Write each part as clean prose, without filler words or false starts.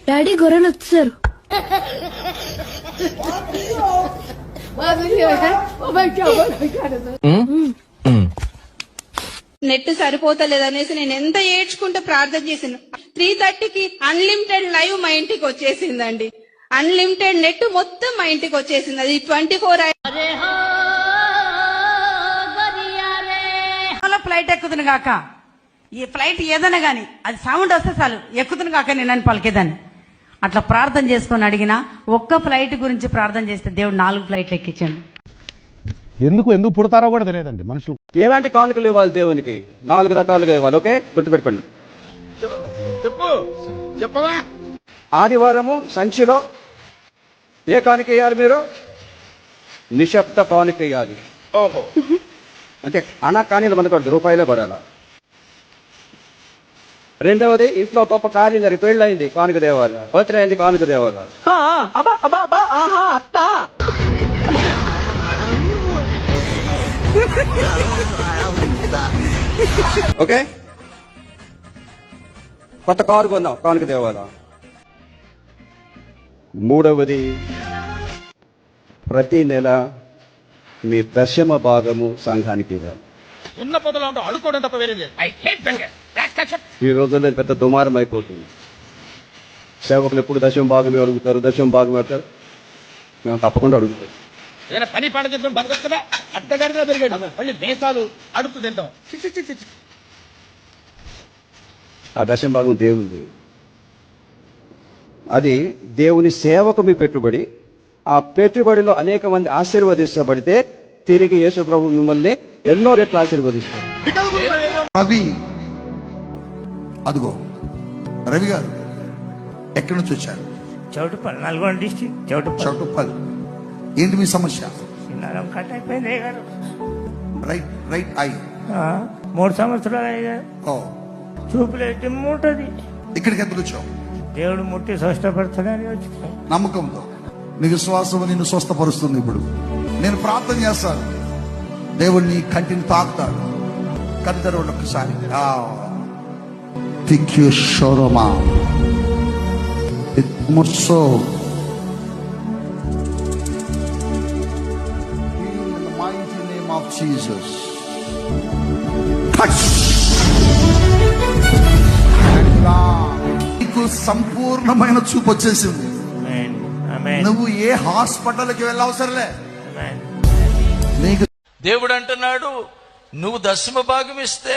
Daddy గొర్రెలు వచ్చారు. Net సరిపోతలేదనేసి నేను ఎంత ఏడ్చుకుంటూ ప్రార్థన చేసాను. 3:30కి అన్లిమిటెడ్ లైవ్ మా ఇంటికి వచ్చేసిందండి. అన్లిమిటెడ్ నెట్ మొత్తం మా ఇంటికి వచ్చేసింది. అది 24 ఫ్లైట్ ఎక్కుతును గాక, ఈ ఫ్లైట్ ఏదైనా గాని అది సౌండ్ వస్తే చాలు ఎక్కుతును గాక నేను పలికేదాన్ని. అట్లా ప్రార్థన చేసుకొని అడిగినా ఒక్క ఫ్లైట్ గురించి ప్రార్థన చేస్తే దేవుడు 4 ఫ్లైట్లు ఎక్కించండి. ఎందుకు పుడతారో కూడా తెలియదండి మనుషులు. ఎలాంటి కానుకలు ఇవ్వాలి దేవునికి? 4 రకాలుగా ఇవ్వాలి. ఓకే, గుర్తుపెట్టుకోండి. ఆదివారము సంచిలో ఏ కానుక వేయాలి? మీరు నిశ్శబ్ద కానుక వేయాలి. అంటే అనా కానీ మనకు రూపాయలే పడాలా. రెండవది, ఇంట్లో గొప్ప కార్యం జరిగి పెళ్ళయింది, కానుక దేవాలి. బర్త్డే అయింది, కానుక దేవాలి. ఓకే, కొత్త కారు కొందాం, కానుక దేవాలా. మూడవది, ప్రతి నెల మీ దశమ భాగము సంఘానికి ఇవ్వాలి. ఈ రోజుల్లో పెద్ద దుమారం అయిపోతుంది. సేవకులు ఎప్పుడు దశమ భాగమే అడుగుతారు, దశమ భాగం పెడతారు. మేము తప్పకుండా అడుగుతాం. పని పాట చెప్తాం, బతకొస్తుందా అట్టగారిగా పెరిగాడు, మళ్ళీ దేశాలు అడుగుతూ తింటాం. ఆ దశమ భాగం దేవునిది. అది దేవుని సేవకు మీ పెట్టుబడి. ఆ పెట్టుబడిలో అనేక మంది ఆశీర్వదించబడితే తిరిగి యేసు ప్రభు మిమ్మల్ని ఎన్నో రెట్లు ఆశీర్వదిస్తారు. రవి, అదిగో రవి గారు ఎక్కడి నుంచి వచ్చారు? చౌటుపల్లి, నల్గొండ డిస్ట్రిక్ట్ చౌటుపల్లి. ఏంటి మీ సమస్య? నరం కట్ అయిపోయింది గారు. రైట్ రైట్ ఐ 3 సంవత్సరాలు అయ్యారు. చూపులు డిమ్ ఉంటుంది. ఇక్కడికి ఎందుకు వచ్చావు? దేవుడు ముట్టి స్వస్థపడుతుందని వచ్చి నమ్మకంతో నీ విశ్వాసం నిన్ను స్వస్థపరుస్తుంది. ఇప్పుడు నేను ప్రార్థన చేస్తాను, దేవుడు నీ కంటిని తాకుతాడు. కద్దరు ఒక్కసారి థింక్ యూ షోరమా ముర్సో mighty name of Jesus. Touch. నీకు సంపూర్ణమైన చూపు వచ్చేసింది. నువ్వు ఏ హాస్పిటల్కి వెళ్ళవసరలే. నీకు దేవుడు అంటున్నాడు, నువ్వు దశమ భాగం ఇస్తే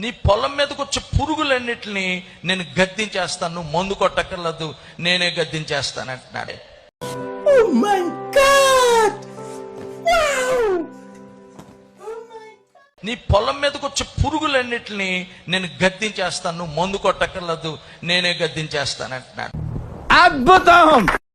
నీ పొలం మీదకి వచ్చే పురుగులన్నిటిని నేను గద్దించేస్తాను, నువ్వు మందు కొట్టక్కర్లేదు, నేనే గద్దించేస్తాను అంటున్నాడే. నీ పొలం మీదకి వచ్చే పురుగులన్నిటిని నేను గద్దించేస్తాను, నువ్వు మందు కొట్టక్కర్లేదు, నేనే గద్దించేస్తాను అంటున్నాడు. అద్భుతం!